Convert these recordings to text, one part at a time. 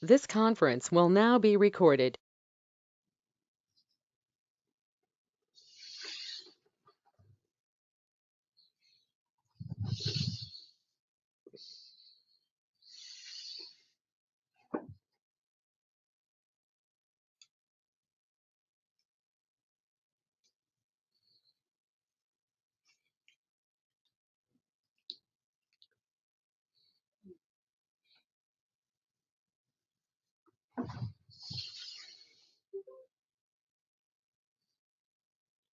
This conference will now be recorded.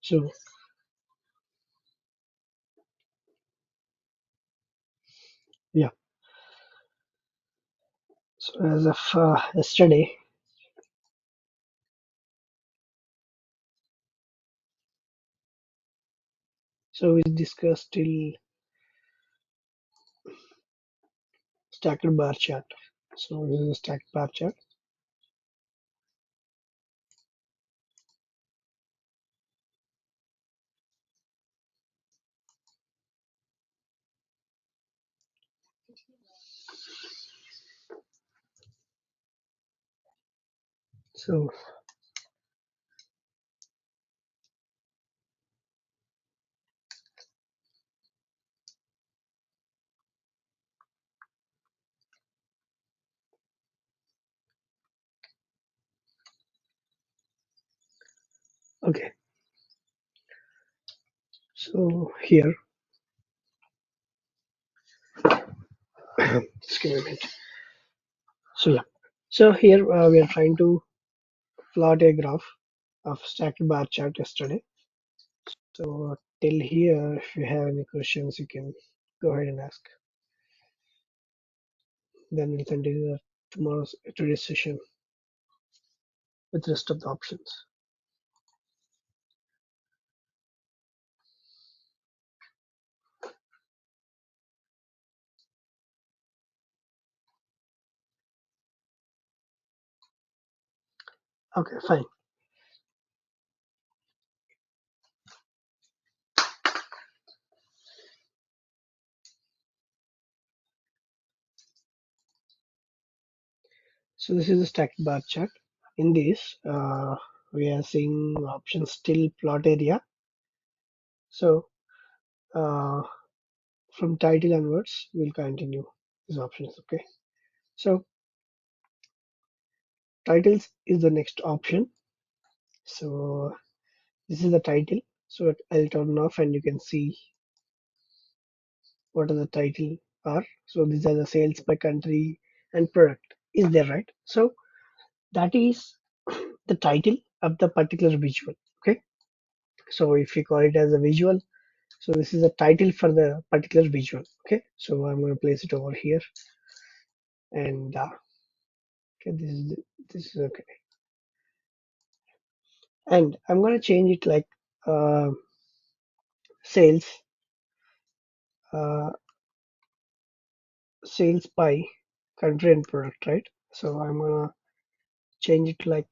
So yeah, so as of yesterday, so we discussed till stacked bar chart. So this is a stacked bar chart. So okay, so here, just give me a minute. So yeah, so here we are trying to plot a graph of stacked bar chart yesterday. So till here, if you have any questions, you can go ahead and ask. Then we'll continue today's session with rest of the options. Okay, fine. So this is a stacked bar chart. In this, we are seeing options still plot area. So uh, from title onwards, we'll continue these options. Okay. So titles is the next option. So this is the title. So I'll turn off and you can see what are the title are. So these are the sales by country and product. Is there right? So that is the title of the particular visual. Okay. So if you call it as a visual, so this is a title for the particular visual. Okay, so I'm going to place it over here, and okay, this is okay, and I'm going to change it like uh, sales uh, sales by country and product, right? So I'm going to change it like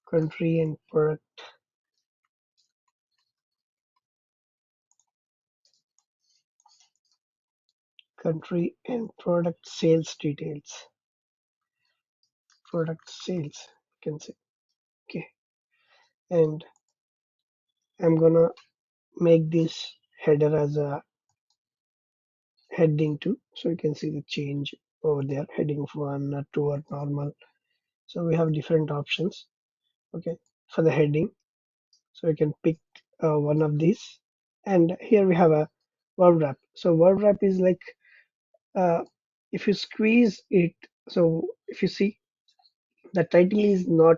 country and product, country and product sales details, product sales, you can say. Okay, and I'm gonna make this header as a heading 2, so you can see the change over there, heading 1 or 2 or normal. So we have different options, okay, for the heading. So you can pick one of these, and here we have a word wrap. So word wrap is like uh, if you squeeze it, so if you see the title is not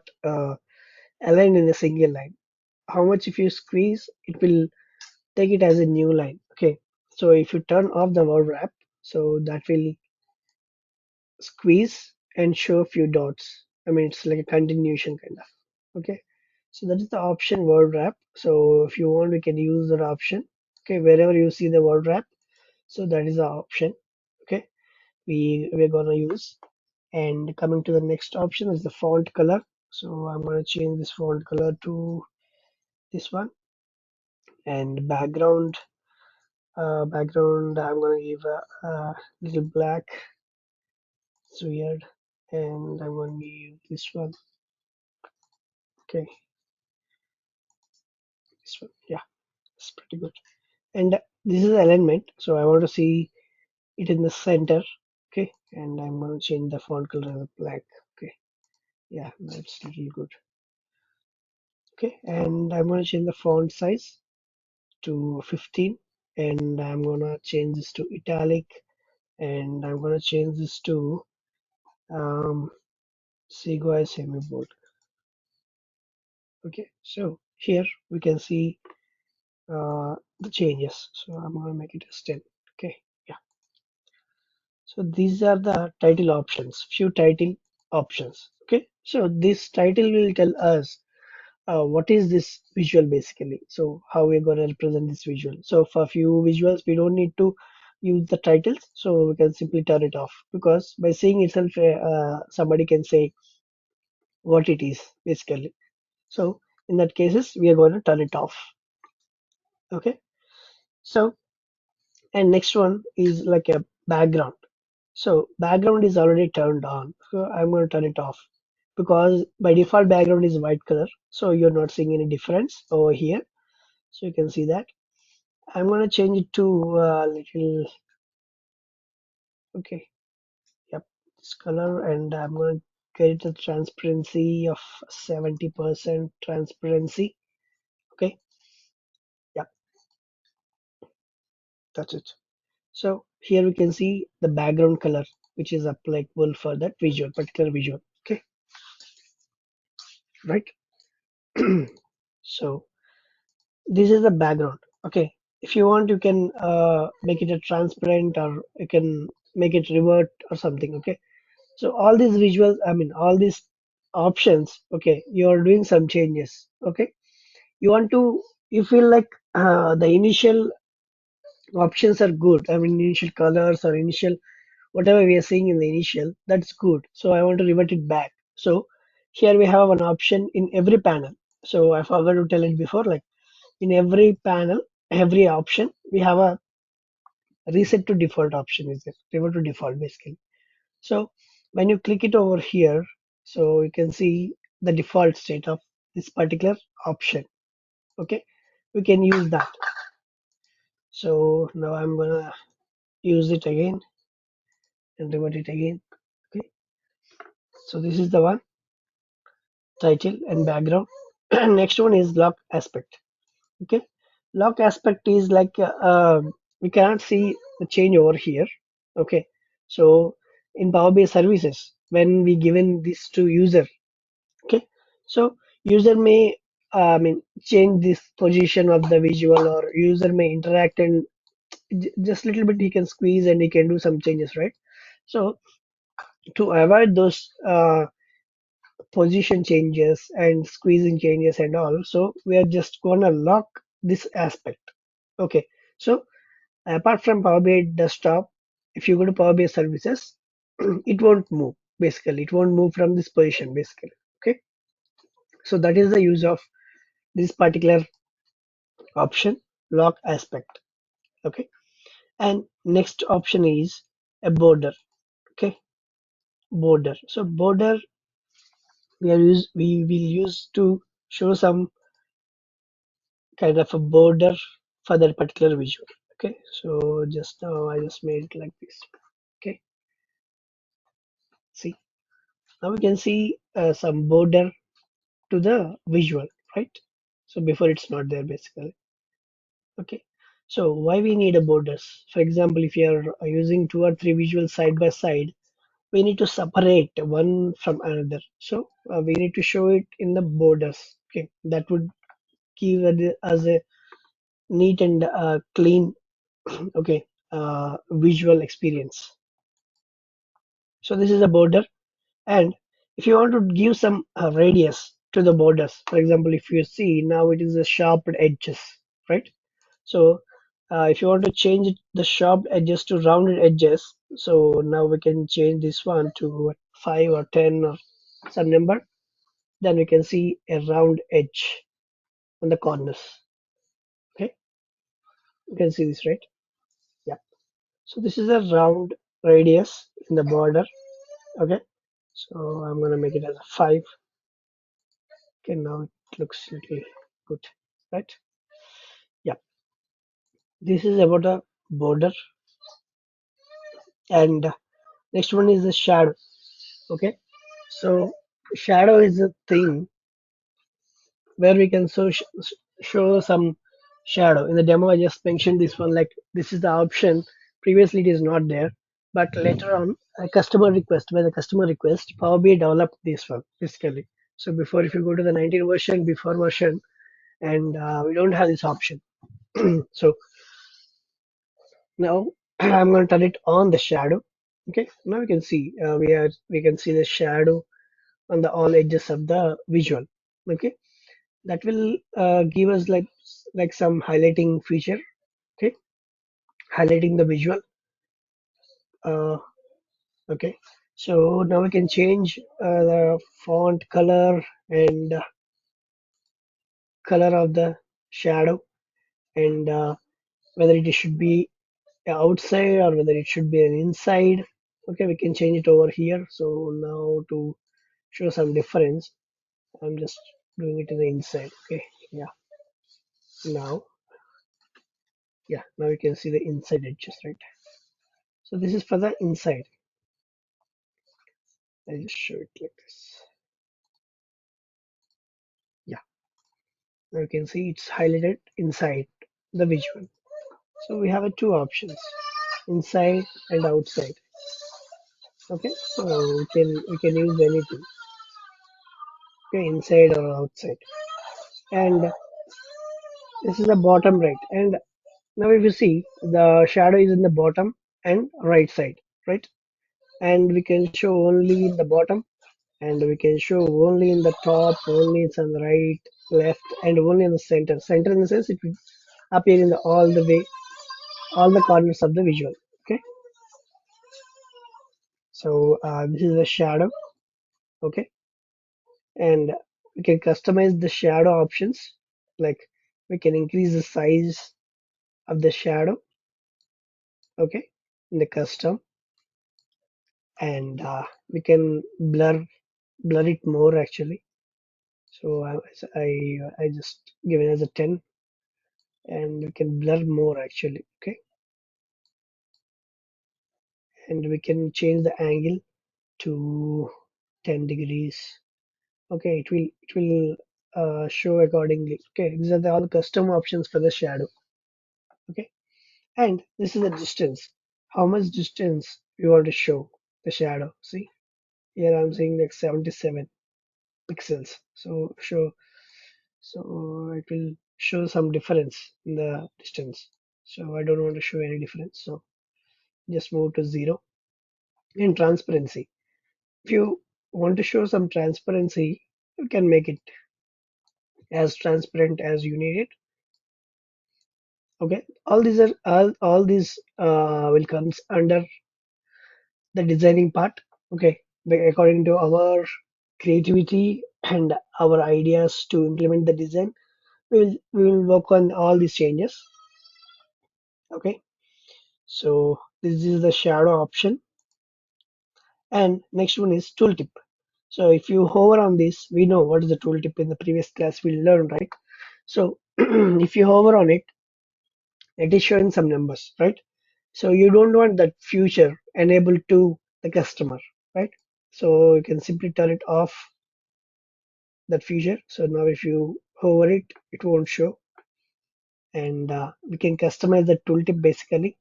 aligned in a single line. How much if you squeeze, it will take it as a new line. Okay, so if you turn off the word wrap, so that will squeeze and show a few dots. I mean, it's like a continuation kind of. Okay, so that is the option word wrap. So if you want, we can use that option. Okay, wherever you see the word wrap, so that is the option. Okay, we're gonna use. And coming to the next option is the font color. So I'm gonna change this font color to this one, and background. Background, I'm gonna give a little black. It's weird, and I'm gonna give this one. Okay, this one. Yeah, it's pretty good. And this is alignment, so I want to see it in the center. Okay, and I'm gonna change the font color to black. Okay, yeah, that's little good. Okay, and I'm gonna change the font size to 15, and I'm gonna change this to italic, and I'm gonna change this to um, Sequoia semi-bold. Okay, so here we can see the changes. So I'm gonna make it as 10. Okay, yeah. So these are the title options, few title options. Okay, so this title will tell us what is this visual basically. So how we're gonna represent this visual. So for few visuals, we don't need to use the titles, so we can simply turn it off because by seeing itself, somebody can say what it is basically. So in that cases, we are going to turn it off. Okay. So and next one is like a background. So background is already turned on. So I'm going to turn it off because by default background is white color. So you're not seeing any difference over here. So you can see that. I'm going to change it to little, okay, yep, this color, and I'm going to get a transparency of 70% transparency. Okay, yep, that's it. So here we can see the background color, which is applicable for that visual, particular visual. Okay, right? So this is the background. Okay, if you want, you can make it a transparent, or you can make it revert or something. Okay, so all these visuals, I mean, all these options. Okay, you are doing some changes. Okay, you want to, you feel like the initial options are good. I mean, initial colors or initial whatever we are seeing in the initial, that's good. So I want to revert it back. So here we have an option in every panel. So I forgot to tell it before, like in every panel, every option, we have a reset to default option, is it? Revert to default basically. So when you click it over here, so you can see the default state of this particular option. Okay, we can use that. So now I'm gonna use it again and revert it again. Okay, so this is the one, title and background. Next one is lock aspect. Okay, lock aspect is like we cannot see the change over here. Okay, so in Power BI services, when we given this to user, okay, so user may I mean change this position of the visual, or user may interact and just little bit he can squeeze and he can do some changes, right? So to avoid those position changes and squeezing changes and all, so we are just gonna lock this aspect. Okay, so apart from Power BI desktop, if you go to Power BI services, it won't move. Basically, it won't move from this position. Basically, okay. So that is the use of this particular option, lock aspect. Okay, and next option is a border. Okay, border. So border we will use to show some kind of a border for that particular visual. Okay, so just now I just made it like this. Okay, see, now we can see some border to the visual, right? So before it's not there basically. Okay, so why we need a borders? For example, if you are using two or three visuals side by side, we need to separate one from another. So we need to show it in the borders. Okay, that would give us a neat and clean, okay, visual experience. So this is a border, and if you want to give some radius to the borders, for example, if you see now it is a sharp edges, right? So if you want to change the sharp edges to rounded edges, so now we can change this one to what, 5 or 10 or some number. Then we can see a round edge on the corners. Okay, you can see this, right? So this is a round radius in the border. Okay, so I'm gonna make it as a 5. Okay, now it looks little good, right? Yeah, this is about a border, and next one is the shadow. Okay, so shadow is a thing where we can show some shadow. In the demo, I just mentioned this one, like this is the option. Previously, it is not there, but later on, a customer request, by the customer request, Power BI developed this one basically. So before, if you go to the 19 version, before version, and we don't have this option. So now I'm going to turn it on the shadow. Okay, now we can see we can see the shadow on the all edges of the visual. Okay, that will give us like some highlighting feature. Okay, highlighting the visual. uh, okay, so now we can change the font color and color of the shadow, and whether it should be outside or whether it should be an inside. Okay, we can change it over here. So now to show some difference, I'm just doing it in the inside. Okay, yeah, now, yeah, now you can see the inside edges, right? So this is for the inside. I'll just show it like this. Yeah, now you can see it's highlighted inside the visual. So we have two options, inside and outside. Okay, so we can use anything. Okay, inside or outside. And this is the bottom right. And now if you see, the shadow is in the bottom and right side, right? And we can show only in the bottom, and we can show only in the top, only it's on the right, left, and only in the center. Center in the sense it will appear in the all the way, all the corners of the visual. Okay, so this is the shadow. Okay, and we can customize the shadow options, like we can increase the size of the shadow. Okay, in the custom, and we can blur it more actually. So I just give it as a 10, and we can blur more actually. Okay, and we can change the angle to 10 degrees. Okay, it will show accordingly. Okay, these are all the custom options for the shadow. Okay, and this is the distance. How much distance we want to show the shadow? See, here I'm saying like 77 pixels. So it will show some difference in the distance. So I don't want to show any difference. So just move to 0. And transparency. If you want to show some transparency, you can make it as transparent as you need it. Okay, all these are all these will comes under the designing part. Okay, according to our creativity and our ideas to implement the design, we will work on all these changes. Okay, so this is the shadow option, and next one is tooltip. So if you hover on this, we know what is the tooltip. In the previous class we learned, right? So if you hover on it, it is showing some numbers, right? So you don't want that future enabled to the customer, right? So you can simply turn it off, that feature. So now if you hover it, it won't show. And we can customize the tooltip basically.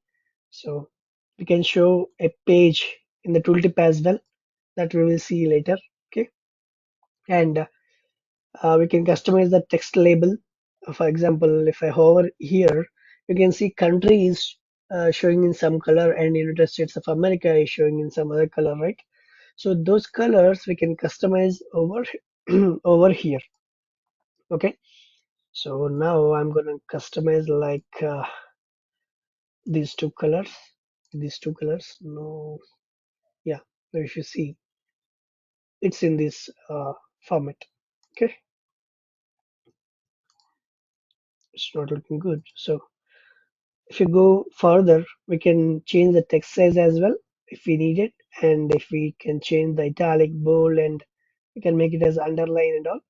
So we can show a page in the tooltip as well, that we will see later. Okay, and we can customize the text label. For example, if I hover here, you can see country is showing in some color, and United States of America is showing in some other color, right? So those colors we can customize over over here. Okay, so now I'm gonna customize like these two colors. These two colors. No, yeah. So if you see, it's in this format. Okay, it's not looking good. So If you go further, we can change the text size as well if we need it, and if we can change the italic, bold, and we can make it as underline and all.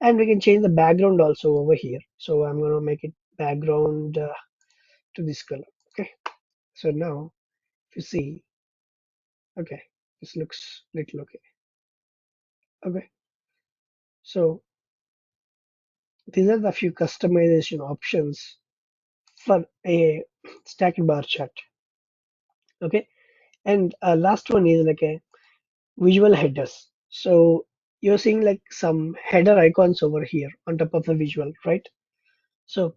And we can change the background also over here. So I'm going to make it background to this color. Okay. So now if you see, okay, this looks little okay. Okay. So these are the few customization options for a stacked bar chart. Okay. And last one is like a visual headers. So you're seeing like some header icons over here on top of the visual, right? So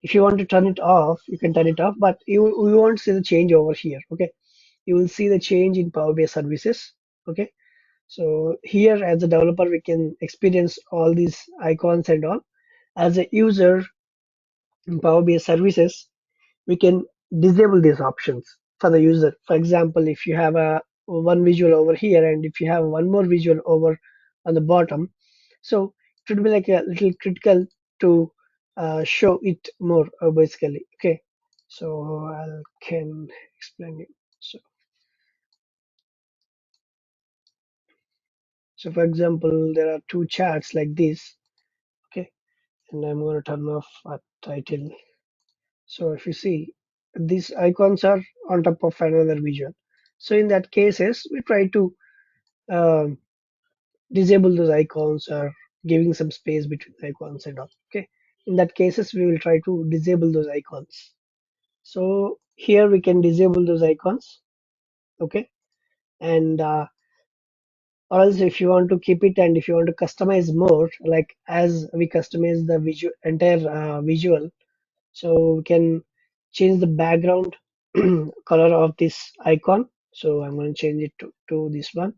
if you want to turn it off, you can turn it off, but you won't see the change over here. Okay, you will see the change in Power BI services. Okay, so here as a developer, we can experience all these icons and all. As a user in Power BI services, we can disable these options for the user. For example, if you have a one visual over here and if you have one more visual over on the bottom, so it would be like a little critical to show it more basically. Okay, so I can explain it. So, so for example, there are two charts like this. Okay, and I'm going to turn off a title. So if you see, these icons are on top of another visual. So in that cases, we try to um, disable those icons or giving some space between the icons and all. Okay. In that cases, we will try to disable those icons. So here we can disable those icons. Okay. And or else if you want to keep it and if you want to customize more, like as we customize the visual entire visual, so we can change the background color of this icon. So I'm going to change it to this one,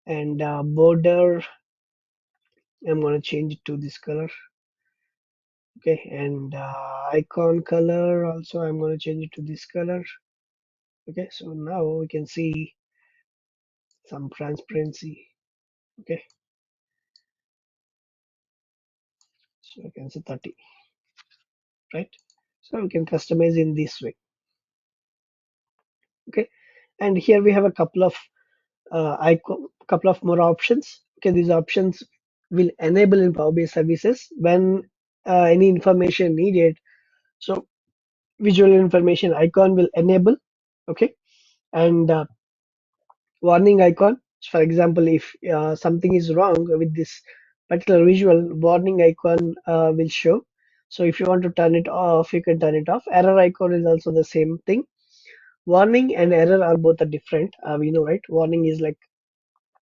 and border I'm going to change it to this color. Okay, and icon color also I'm going to change it to this color. Okay, so now we can see some transparency. Okay, so I can say 30, right? So we can customize in this way. Okay, and here we have a couple of couple of more options. Okay, these options will enable in Power BI services when any information needed. So visual information icon will enable. Okay, and warning icon. For example, if something is wrong with this particular visual, warning icon will show. So if you want to turn it off, you can turn it off. Error icon is also the same thing. Warning and error are both are different. We know, right? Warning is like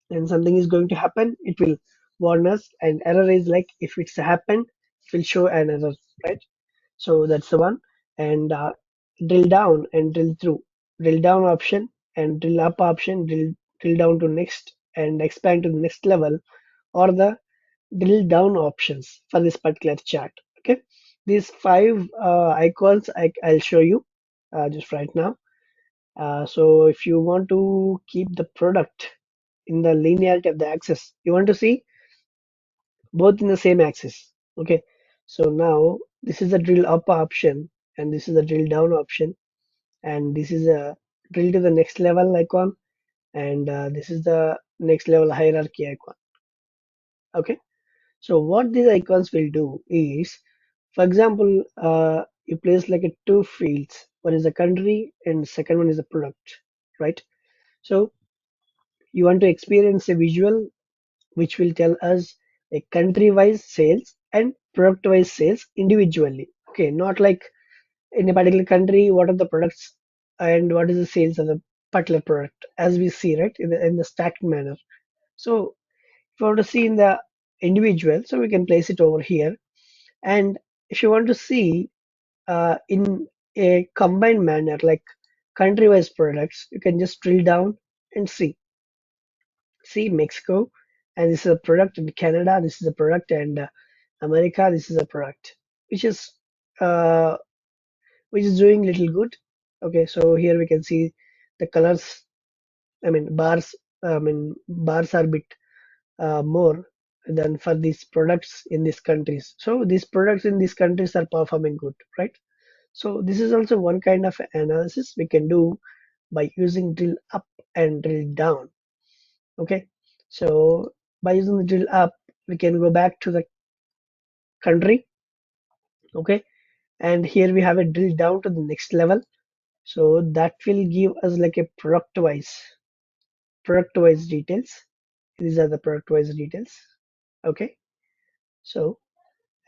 when something is going to happen, it will warn us, and error is like if it's happened, it will show an error, right? So that's the one. And drill down and drill through. Drill down option and drill up option, drill down to next and expand to the next level, or the drill down options for this particular chart. Okay, these five icons I'll show you just right now. So if you want to keep the product in the linearity of the axis, you want to see both in the same axis. Okay, so now this is the drill up option and this is the drill down option, and this is a drill to the next level icon, and this is the next level hierarchy icon. Okay, so what these icons will do is, for example, you place like a two fields, one is the country and second one is the product, right? So you want to experience a visual which will tell us a country wise sales and product wise sales individually. Okay, not like in a particular country, what are the products and what is the sales of the particular product, as we see, right, in the stacked manner. So if you want to see in the individual, so we can place it over here. And if you want to see in a combined manner, like country wise products, you can just drill down and see Mexico, and this is a product in Canada, this is a product, and America, this is a product, which is uh, which is doing little good. Okay, so here we can see the colors. I mean bars. Bars are bit more than for these products in these countries. So these products in these countries are performing good, right? So this is also one kind of analysis we can do by using drill up and drill down. Okay, so by using the drill up, we can go back to the country. Okay, and here we have a drill down to the next level. So that will give us like a product wise details. These are the product wise details. Okay, so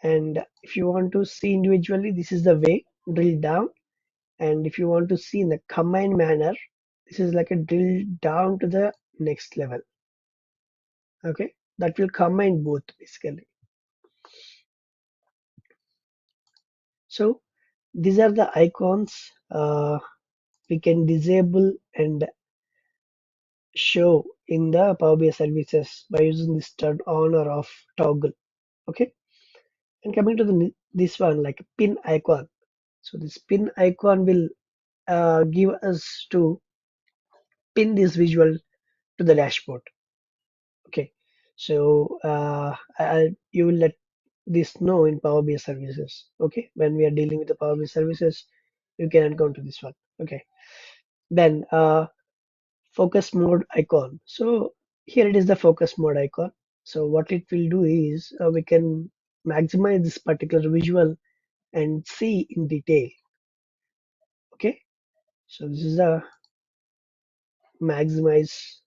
and if you want to see individually, this is the way drill down. And if you want to see in the combined manner, this is like a drill down to the next level. Okay, that will combine both basically. So these are the icons we can disable and show in the Power BI services by using this turn on or off toggle. Okay, and coming to the this one like pin icon. So this pin icon will give us to pin this visual to the dashboard. Okay, so you will let this know in Power BI services. Okay, when we are dealing with the Power BI services, you can encounter this one. Okay, then focus mode icon. So here it is the focus mode icon. So what it will do is we can maximize this particular visual and see in detail. Okay, so this is the maximize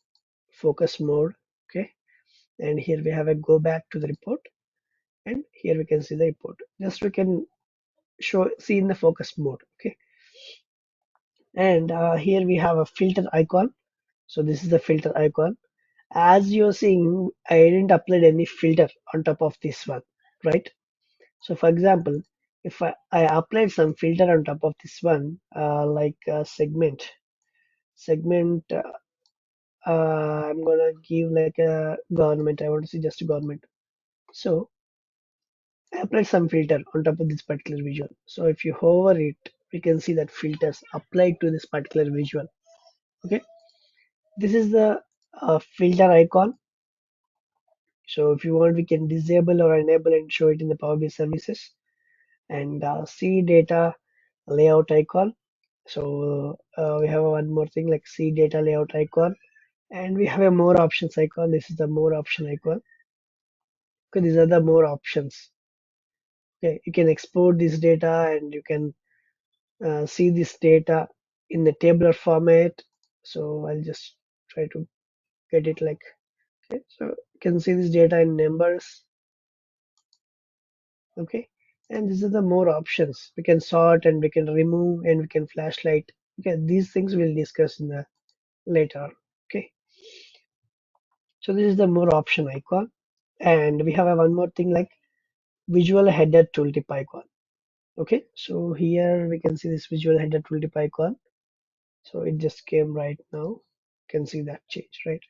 focus mode. Okay, and here we have a go back to the report, and here we can see the report. Just we can see in the focus mode. Okay, and here we have a filter icon. So this is the filter icon. As you're seeing, I didn't upload any filter on top of this one, right? So for example, if I apply some filter on top of this one, like segment, I'm gonna give like a government. I want to see just a government. So I applied some filter on top of this particular visual. So if you hover it, we can see that filters applied to this particular visual. Okay, this is the filter icon. So if you want, we can disable or enable and show it in the Power BI services. And see data layout icon. So we have one more thing like see data layout icon, and we have a more options icon. This is the more option icon. Okay, these are the more options. Okay, you can export this data and you can see this data in the tabular format. So I'll just try to get it like okay. So you can see this data in numbers. Okay, and these are the more options. We can sort and we can remove and we can flashlight. Okay, these things we'll discuss in the later on. Okay, so this is the more option icon, and we have a one more thing like visual header tooltip icon. Okay, so here we can see this visual header tooltip icon. So it just came right now. You can see that change, right?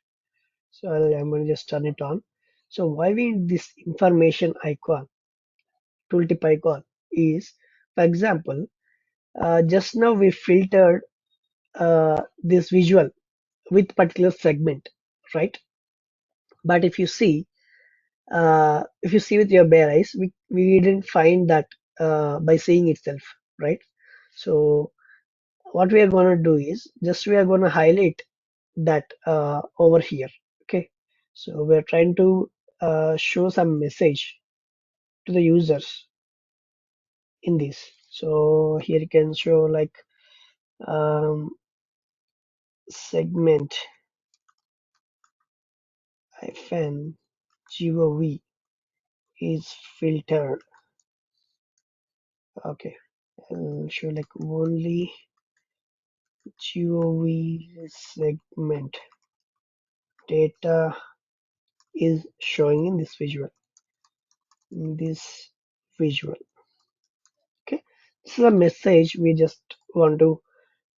So I'm going to just turn it on. So why we need this information icon, tooltip icon is, for example, just now we filtered this visual with particular segment, right? But if you see with your bare eyes, we didn't find that by seeing itself, right? So what we are going to do is just we are going to highlight that over here. Okay, so we're trying to show some message to the users in this. So here you can show like segment hyphen gov is filtered. Okay, I'll show like only gov segment data is showing in this visual. Okay, this is a message we just want to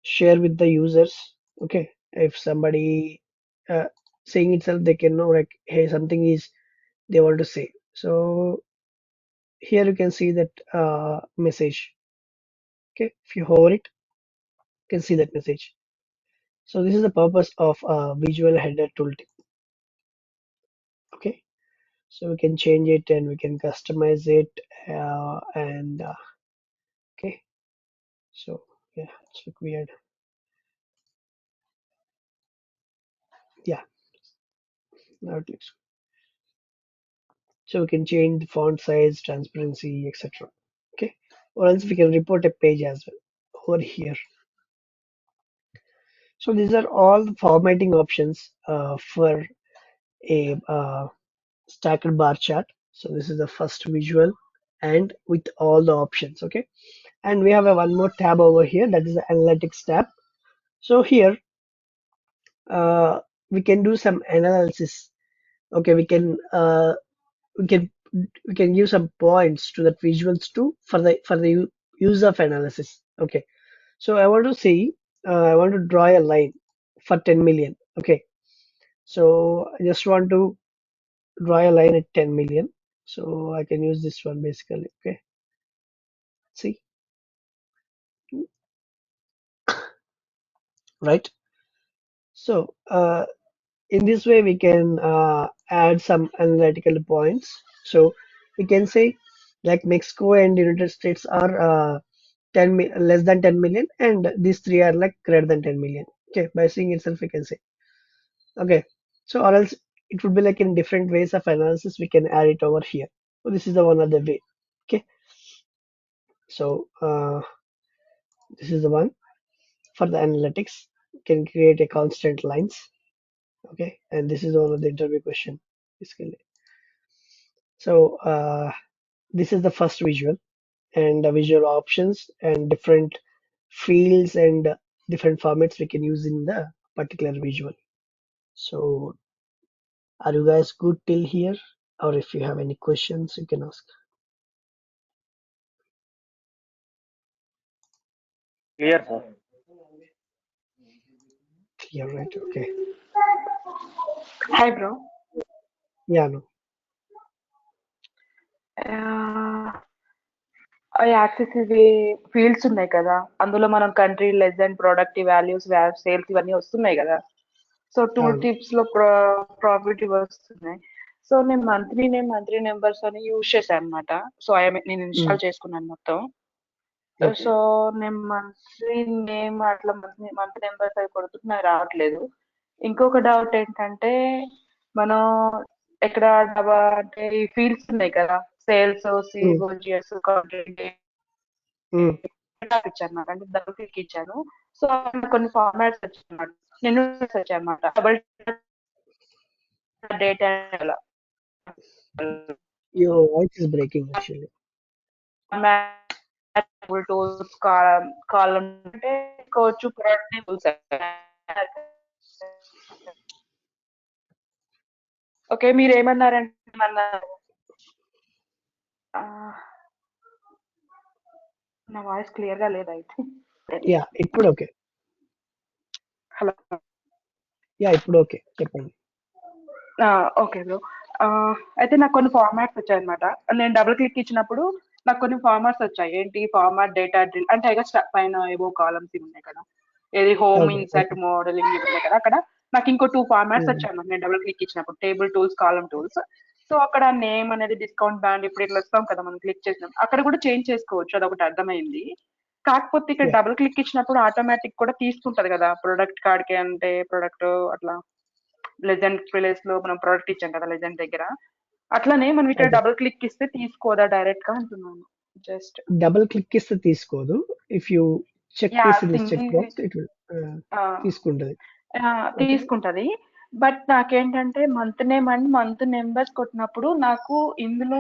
share with the users. Okay, if somebody uh, saying itself, they can know like hey, something is they want to say. So here you can see that message. Okay, if you hover it, you can see that message. So this is the purpose of visual header tooltip. Okay, so we can change it and we can customize it and okay. So yeah, it's look weird. Yeah, now it looks. So we can change the font size, transparency, etc. Okay, or else we can report a page as well over here. So these are all the formatting options for a stacked bar chart. So this is the first visual and with all the options. Okay, and we have a one more tab over here, that is the analytics tab. So here uh, we can do some analysis. Okay, we can we can give some points to that visuals too for the use of analysis. Okay, so I want to see, I want to draw a line for 10 million. Okay, so I just want to draw a line at 10 million. So I can use this one basically. Okay, see, right? So in this way we can add some analytical points. So we can say like Mexico and United States are less than 10 million, and these three are like greater than 10 million. Okay, by seeing itself we can say. Okay, so or else it would be like in different ways of analysis we can add it over here. So this is the one other way. Okay, so this is the one for the analytics. You can create a constant lines. Okay, and this is one of the interview question basically. So this is the first visual, and the visual options and different fields and different formats we can use in the particular visual. So are you guys good till here? Or if you have any questions, you can ask. Clear, sir. Clear, right? Okay. Hi, bro. Yeah, no. ఆ access ఇవి fields ఉన్నాయి కదా, అందులో మనం country, legend, product values, sales ఇవన్నీ వస్తున్నాయి కదా. So tool అవును. టిప్స్ లో ప్రాఫిట్ ఇవి వస్తున్నాయి. సో నేను మంత్లీ నెంబర్స్ అని యూజ్ చేశాను అనమాట. సో నేను ఉమ్, ఇన్స్టాల్ చేసుకున్నాను మొత్తం. ఓకే. సో నేను మంత్లీ నేమ్ అట్లా మంత్ నెంబర్స్ అవి కొడుతుంటే నాకు రావట్లేదు. ఇంకొక డౌట్ ఏంటంటే, మనం ఎక్కడ అంటే ఈ ఫీల్డ్స్ ఉన్నాయి కదా, sales, um, COGS, contract um. ఇచ్చాను అనమాట. అంటే డబుల్ క్లిక్ ఇచ్చాను. సో కొన్ని ఫార్మాట్స్ వచ్చాయి అన్నమాట. నేను వచ్చాయి అనమాట. Double data Your voice is breaking actually. Tools, column అంటే కోచ్, ప్రొడక్ట్ టూల్స్. ఓకే, మీరు ఏమన్నారంటే ఆ, నా వాయిస్ క్లియర్ గా లేదా అయితే? యా, ఇప్పుడు ఓకే. హలో. యా, ఇప్పుడు ఓకే. చెప్పండి. Okay bro. అయితే నాకు కొన్ని ఫార్మాట్స్ వచ్చాయి అనమాట. నేను డబుల్ క్లిక్ ఇచ్చినప్పుడు నాకు కొన్ని ఫార్మాట్స్ వచ్చాయి. ఏంటి ఫార్మాట్, డేటా డ్రిల్ అంటే పైన ఏవో కాలమ్స్ ఉన్నాయి కదా, ఏది home, okay. Insert, okay. Modelling ఇవి ఉన్నాయి కదా. అక్కడ నాకు ఇంకో 2 ఫార్మాట్స్ ఉమ్, వచ్చాయి అన్నమాట. నేను డబుల్ క్లిక్ ఇచ్చినప్పుడు table tools, column tools. So అక్కడ నేమ్ అనేది డిస్కౌంట్ బ్యాండ్ ఇప్పుడు ఇట్లా వస్తాం కదా మనం క్లిక్ చేసినాం, అక్కడ కూడా చేంజ్ చేసుకోవచ్చు. అదొకటి అర్థమైంది. కాకపోతే ఇక్కడ యా, డబుల్ క్లిక్ ఇచ్చినప్పుడు ఆటోమేటిక్ కూడా తీసుకుంటది కదా ప్రొడక్ట్ కార్డ్కి, అంటే ప్రొడక్ట్ అట్లా లెజెండ్ ప్లేస్ లో మనం ప్రోడక్ట్ ఇచ్చాం కదా లెజెండ్ దగ్గర. అట్లనే మనం ఇక్కడ ఓకే. డబుల్ క్లిక్ ఇస్తే తీసుకోదా డైరెక్ట్ గా అంటున్నాను. జస్ట్ డబుల్ క్లిక్ ఇస్తే తీసుకోదు. If you check yeah, this in this check single box it will తీసుకుంటది. ఓకే. తీసుకుంటది. బట్ నాకేంటంటే month name and month numbers కొట్టినప్పుడు నాకు ఇందులో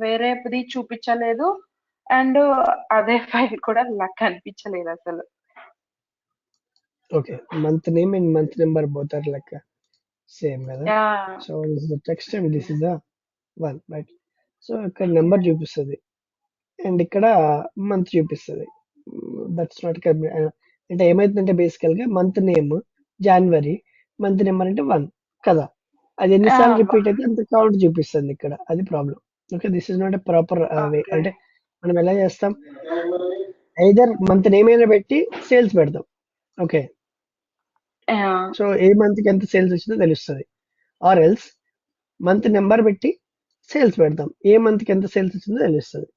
వేరేది చూపించలేదు, అండ్ అదే ఫైల్ కూడా నాకు కనిపించలేదు అసలు. Okay. Month name and month number both are like same కదా. Yeah. So this is the text and this is the one, right? So ఇక్కడ నెంబర్ చూపిస్తుంది అండ్ ఇక్కడ మంత్ చూపిస్తుంది. దట్స్ నాట్ అంటే ఏమైతుందంటే బేసికల్ గా మంత్ నేమ్ జనవరి, మంత్ నెంబర్ అంటే 1 కదా. అది ఎన్నిసార్లు రిపీట్ అయితే అంత కౌంట్ చూపిస్తుంది ఇక్కడ. అది problem. Okay, this is not a proper way. Okay. అంటే మనం ఎలా చేస్తాం, ఐదర్ మంత్ నేమ్ అయినా పెట్టి సేల్స్ పెడతాం. ఓకే, సో ఏ మంత్ కి ఎంత సేల్స్ వచ్చిందో తెలుస్తుంది. ఆర్ ఎల్స్ మంత్ నెంబర్ పెట్టి సేల్స్ పెడతాం, ఏ మంత్ కి ఎంత సేల్స్ వచ్చిందో తెలుస్తుంది.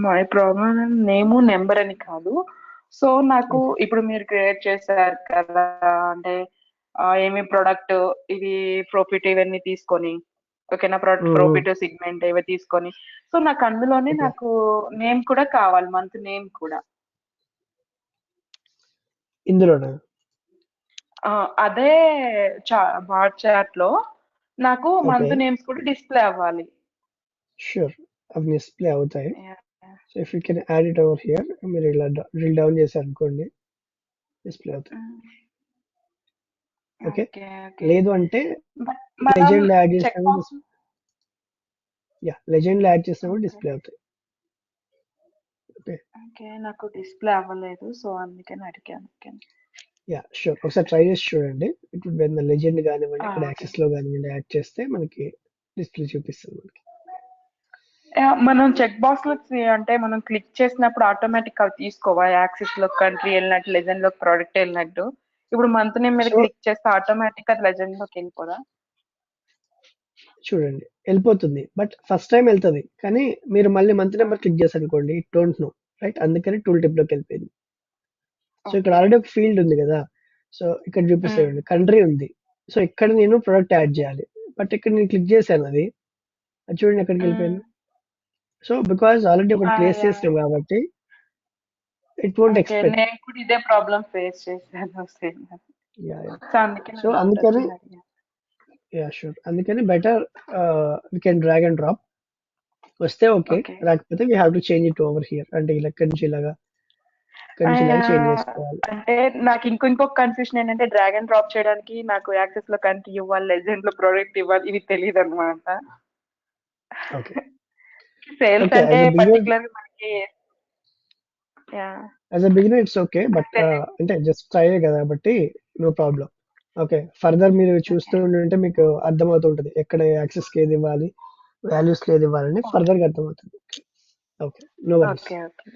మై ప్రాబ్లం నేము నెంబర్ అని కాదు. సో నాకు ఓకే. ఇప్పుడు మీరు క్రియేట్ చేశారు కదా, అంటే ఏమి ప్రొడక్ట్ ఇది ప్రాఫిట్ ఇవన్నీ తీసుకొని, ఓకేనా, ప్రాఫిట్ సిగ్మెంట్ ఇవి తీసుకొని, సో నాకు అందులోనే ఓకే. నాకు నేమ్ కూడా కావాలి, మంత్ నేమ్ కూడా. ఇందులోనా? అదే బార్ చాట్ లో నాకు ఓకే. మంత్ నేమ్స్ కూడా డిస్ప్లే అవ్వాలి. షూర్. అవి డిస్‌ప్లే అవుతాయి. Yeah. So, if you can add it over here మీరు ఇలా డ్రిల్ డౌన్ చేశారనుకోండి డిస్‌ప్లే అవుతాయి. ఓకే. Okay, okay. లేదు అంటే బట్ మనం లెజెండ్‌లో యాడ్ చేసినా చెక్ కూడా బాక్స్. లెజెండ్‌లో యాడ్ చేసినా కూడా ఓకే, డిస్‌ప్లే అవుతాయి. ఓకే. ఓకే. నాకు డిస్ప్లే అవ్వలేదు, సో అందుకని అడిగాను. ఓకే. షూర్. ఒకసారి ట్రై చేసి చూడండి. ఇప్పుడు ఏదైనా లెజెండ్ గానివ్వండి, అక్కడ ఓకే. యాక్సెస్‌లో గానివ్వండి యాడ్ చేస్తే మనకి డిస్‌ప్లే చూపిస్తుంది మనకి. మనం చెక్ బాక్స్ లో అంటే మనం క్లిక్ చేసినప్పుడు ఆటోమేటిక్ అవి తీసుకోవా, యాక్సిస్ లో కంట్రీ వెళ్ళినట్టు, లెజెండ్ లో ప్రోడక్ట్ వెళ్ళినట్టు. ఇప్పుడు మంత్ నేమ్ మీద సో, క్లిక్ చేస్తే ఆటోమేటిక్ అది లెజెండ్ లోకి వెళ్ళిపోదా? చూడండి ఎళ్ళిపోతుంది. బట్ ఫస్ట్ టైమ్ ఎళ్తది. కానీ మీరు మళ్ళీ మంత్ నంబర్ క్లిక్ చేశారనుకోండి ఇట్ డోంట్ నో. రైట్? అందుకని టూల్ టిప్‌లోకెళ్ళిపోయింది. సో, ఇక్కడ ఓకే. ఆల్రెడీ ఒక ఫీల్డ్ ఉంది గదా! సో, ఇక్కడ చూపిస్తాయి చూడండి. కంట్రీ ఉంది. సో, ఇక్కడ నేను ప్రొడక్ట్ యాడ్ చేయాలి. బట్ ఇక్కడ నేను క్లిక్ చేశాను అది. అది చూడండి ఎక్కడికెళ్ళిపోయిందో. సో, బికాజ్ ఆల్రెడీ ఒకటి ప్లేస్ చేసినాం కాబట్టి ఇట్ వోంట్ ఓకే, ఎక్స్‌పెక్ట్. నేను కూడా ఇదే ప్రాబ్లం ఫేస్ చేశాను సేమ్. యాహ్! సో అందుకే సో, నేను డౌట్ అందుకని వచ్చింది అడిగాను. షూర్. అందుకని better we can drag and drop. వస్తే ఓకే. ఓకే. రాకపోతే we have to change it over here. అంటే ఇలా ఇక్కడి నుంచి ఇలాగా, ఇక్కడి నుంచి ఇలాగా చేంజ్ చేసుకోవాలి. అంటే నాకు ఇంకొక కన్ఫ్యూషన్ ఏంటంటే, డ్రాగ్ అండ్ డ్రాప్ చేయడానికి నాకు యాక్సెస్ లో కంట్రీ ఇవ్వాలి, లెజెండ్ లో ప్రోడక్ట్ ఇవ్వాలి, ఇవి తెలియదు అనమాట. ఓకే. Sales okay. అంటే పర్టికులర్ గా మనకి. Yeah. As a beginner it's okay. But తెలియదు. అంటే జస్ట్ ట్రైయే కదా! కాబట్టి నో ప్రాబ్లమ్. ఓకే. ఫర్దర్ మీరు ఓకే, చూస్తూ ఉండుంటే మీకు అర్థమవుతూ ఉంటది. ఎక్కడ యాక్సెస్‌కి ఏది ఇవ్వాలి, వాల్యూస్‌కి ఏది ఇవ్వాలని ఫర్దర్‌గా అర్థమవుతుంది. Okay. No worries. Okay, okay.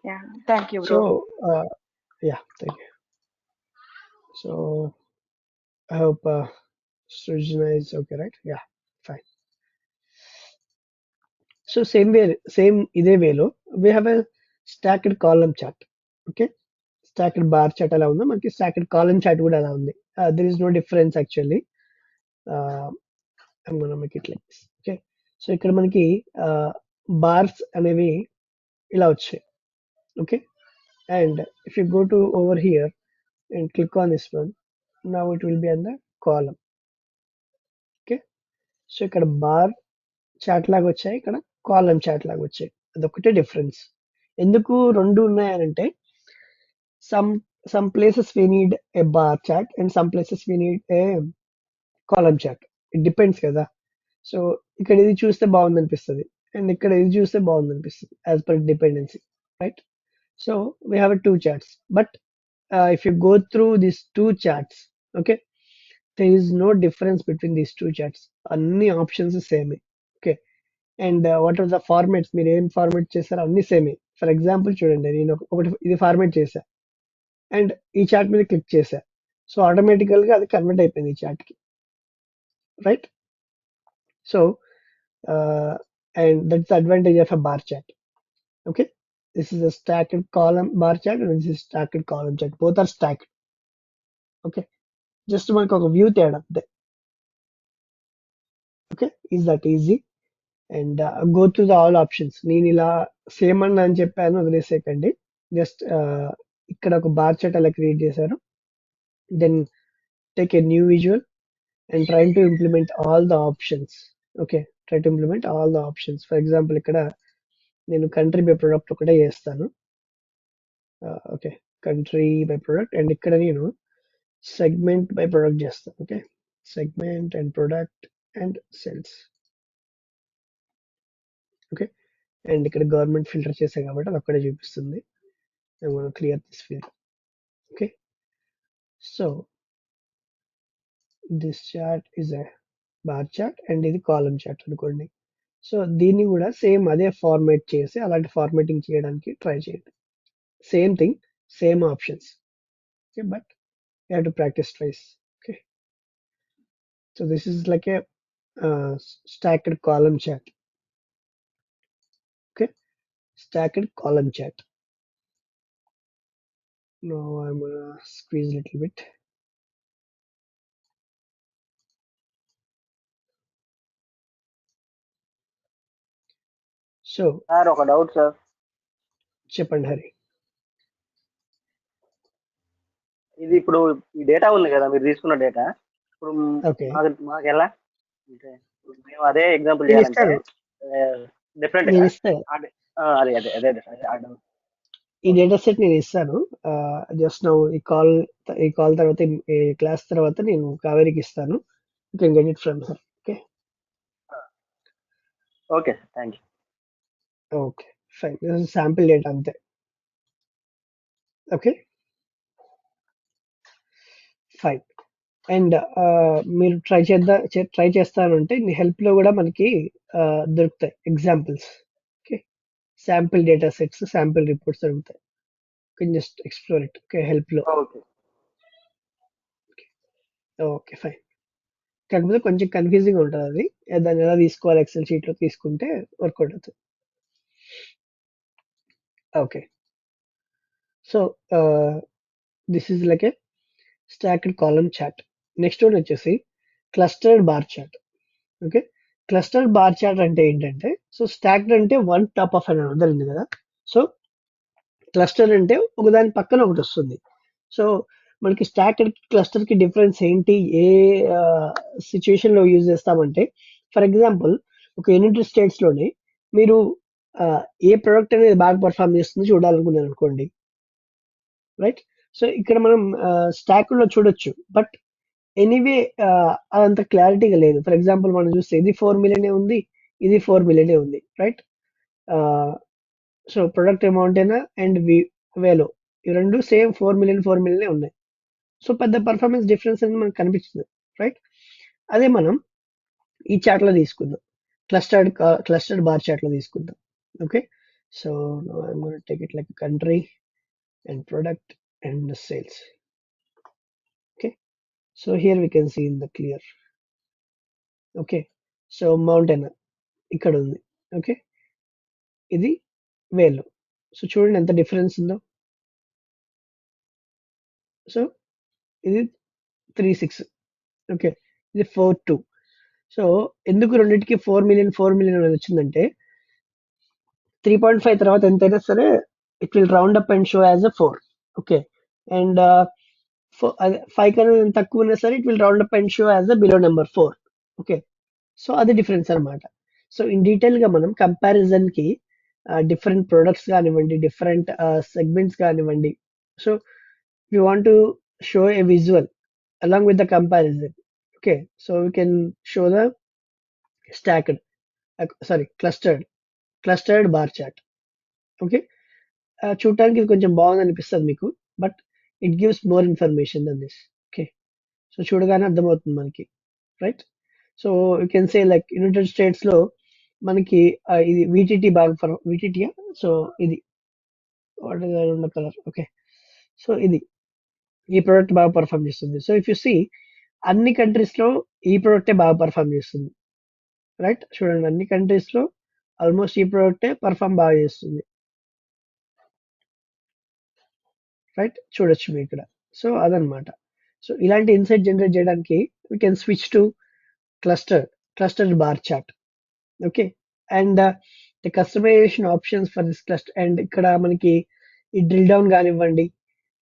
Yeah. Thank you so, bro. Ah, thank you. So, I hope Srijana is okay, right? Yeah, fine. So same ఇదే వేలో we have a stacked column chart. Okay, stacked bar chart అలా ఉందో మనకి stacked column chart కూడా అలా ఉంది. There is no difference actually. Uh, I'm gonna make it like this. Okay, so ఇక్కడ మనకి bars అనేవి ఇలా వచ్చాయి. Okay, and if you go to over here and click on this one, now it will be on the column. Okay, so ఇక్కడ bar chat లాగా వచ్చాయి, ఇక్కడ column chat లాగా వచ్చాయి. అదొక్కటే డిఫరెన్స్. ఎందుకు రెండు ఉన్నాయనంటే some some places we need a bar chart and some places we need a column chart. It depends కదా. సో ఇక్కడ ఇది చూస్తే బాగుంది అనిపిస్తుంది అండ్ ఇక్కడ ఇది చూస్తే బాగుంది అనిపిస్తుంది as per dependency, right? So we have two charts but if you go through these two charts, okay, there is no difference between these two charts. అన్ని ఆప్షన్స్ సేమే. Okay, and what are the formats మీరు ఏం format చేస్తారో అన్ని సేమే. For example చూడండి, నేను ఒకటి ఇది ఫార్మాట్ చేశా అండ్ ఈ చార్ట్ మీద క్లిక్ చేశా. సో ఆటోమేటికల్ గా అది కన్వర్ట్ అయిపోయింది ఈ చార్ట్ కి, right? So and that's the advantage of a bar chart. Okay, this is a stacked column bar chart and this is stacked column chart, both are stacked. Okay, just మనకు ఒక view తేడా అంతే. Okay, is that easy and go through the all options. నేను ఇలా same అని చెప్పాను వదిలేసేయకండి. Just ఇక్కడ ఒక బార్ చార్ట్ అలా క్రియేట్ చేశారు. Then take a new visual and train to implement all the options. Okay, try to implement all the options. For example ఇక్కడ నేను కంట్రీ బై ప్రొడక్ట్ ఒకటే చేస్తాను. Okay, country by product and ఇక్కడ నేను segment by product చేస్తాను. Okay, segment and product and sales. Okay, and ఇక్కడ government filter చేశాం కాబట్టి అది ఒక్కడే చూపిస్తుంది. I'm going to clear this field. Okay, so this chart is a bar chart and ఇది కాలమ్ చార్ట్ అనుకోండి. సో దీన్ని కూడా సేమ్ అదే ఫార్మాట్ చేసి అలాంటి ఫార్మాటింగ్ చేయడానికి ట్రై చేయండి. Same thing, same options. Okay, but you have to practice twice. Okay, so this is like a stacked column chart. stacked column chat. Now I'm gonna squeeze a little bit. So sir ఒక doubt sir. చెప్పండి హరి. ఇది ఇప్పుడు ఈ data ఉంది కదా మీరు తీసుకున్న data, ఇప్పుడు ఓకే, మాకు ఎలా అంటే ఇప్పుడు మేము అదే ఎగ్జాంపుల్ నేను చేయాలంటే ఇస్తాను డిఫరెంట్ నేను ఇస్తాను అదే అదే అదే అదే అదే ఆ doubt. ఈ డేటా సెట్ నేను ఇస్తాను. జస్ట్ నౌ ఈ కాల్ తర్వాత ఈ క్లాస్ తర్వాత నేను కావేరికి ఇస్తాను. You can get it from her. Okay okay sir, thank you. Okay fine, sample data అంతే. Okay fine. అండ్ మీరు ట్రై చేస్తానంటే హెల్ప్ లో కూడా మనకి దొరుకుతాయి examples. Okay, sample data sets, sample reports దొరుకుతాయి. Can just explore it. Okay, help లో. Okay okay fine. కాకపోతే కొంచెం కన్ఫ్యూజింగ్ ఉంటుంది అది, దాన్ని ఎలా తీసుకోవాలి ఎక్సెల్ షీట్ లో తీసుకుంటే వర్కౌట్ అవుతుంది. Okay, so this is like a stacked column chart. Next one వచ్చేసి clustered bar chart. Okay, clustered bar chart అంటే ఏంటంటే, సో స్టాక్డ్ అంటే one top of an another ఉంది కదా. సో క్లస్టర్ అంటే ఒకదాని పక్కన ఒకటి వస్తుంది. సో మనకి స్టాక్డ్ క్లస్టర్ కి డిఫరెన్స్ ఏంటి, ఏ సిచ్యుయేషన్ లో యూజ్ చేస్తామంటే, ఫర్ ఎగ్జాంపుల్ ఒక యునైటెడ్ స్టేట్స్ లోనే మీరు ఏ ప్రొడక్ట్ అనేది బాగా పర్ఫామ్ చేస్తుందో చూడాలనుకున్నారు అనుకోండి, రైట్. సో ఇక్కడ మనం స్టాక్ లో చూడొచ్చు, బట్ ఎనీవే అదంత క్లారిటీగా లేదు. ఫర్ ఎగ్జాంపుల్ మనం చూస్తే ఇది 4 మిలియన్ ఉంది, ఇది 4 మిలియన్ ఉంది, రైట్. సో ప్రొడక్ట్ అమౌంట్ అయినా అండ్ వేలో ఈ రెండు సేమ్ 4 మిలియన్ ఉన్నాయి. సో పెద్ద పర్ఫార్మెన్స్ డిఫరెన్స్ అనేది మనకు కనిపిస్తుంది, రైట్. అదే మనం ఈ చాట్ లో తీసుకుందాం, క్లస్టర్డ్ బార్ చాట్ లో తీసుకుందాం. Okay, so I'm gonna take it like country and product and sales. Okay, so here we can see in the clear. Okay, so mountain ఇక్కడ ఉంది. ఓకే, ఇది వేలు. సో చూడండి ఎంత డిఫరెన్స్ ఉందో. సో ఇది 3.6. ఓకే, ఇది 4.2. సో ఎందుకు రెండింటికి 4 మిలియన్ అనేది వచ్చిందంటే 3.5 తర్వాత ఎంతైనా సరే it will round up and show as a 4. Okay, and 5 కన్నా తక్కువ ఉన్నా సరే it will round up and show as a below number 4. Okay, so అది డిఫరెన్స్ అన్నమాట. సో ఇన్ డీటెయిల్ గా మనం కంపారిజన్ కి డిఫరెంట్ ప్రొడక్ట్స్ కానివ్వండి, డిఫరెంట్ సెగ్మెంట్స్ కానివ్వండి, so you want to show A visual along with the comparison. Okay, so we can show the stacked, sorry, clustered bar chart. Okay, చూడటానికి ఇది కొంచెం బాగుంది అనిపిస్తుంది మీకు, but it gives more information than this. Okay, so చూడగానే అర్థమవుతుంది మనకి, right. So you can say like United States లో మనకి ఇది విటిటి బాగా విటిటి. సో ఇది what is colour. Okay, so ఇది ఈ ప్రోడక్ట్ బాగా పర్ఫామ్ చేస్తుంది. సో ఇఫ్ యు సీ అన్ని కంట్రీస్ లో ఈ ప్రోడక్టే బాగా పర్ఫామ్ చేస్తుంది, రైట్. చూడండి అన్ని కంట్రీస్ లో ఆల్మోస్ట్ ఈ ప్రోడక్టే పర్ఫామ్ బాగా చేస్తుంది, రైట్. చూడొచ్చు మీరు ఇక్కడ. సో అదనమాట. సో ఇలాంటి ఇన్సైట్ జనరేట్ చేయడానికి we can switch to clustered bar chart. Okay, and the customization options for this cluster, and ఇక్కడ మనకి ఈ డ్రిల్ డౌన్ కానివ్వండి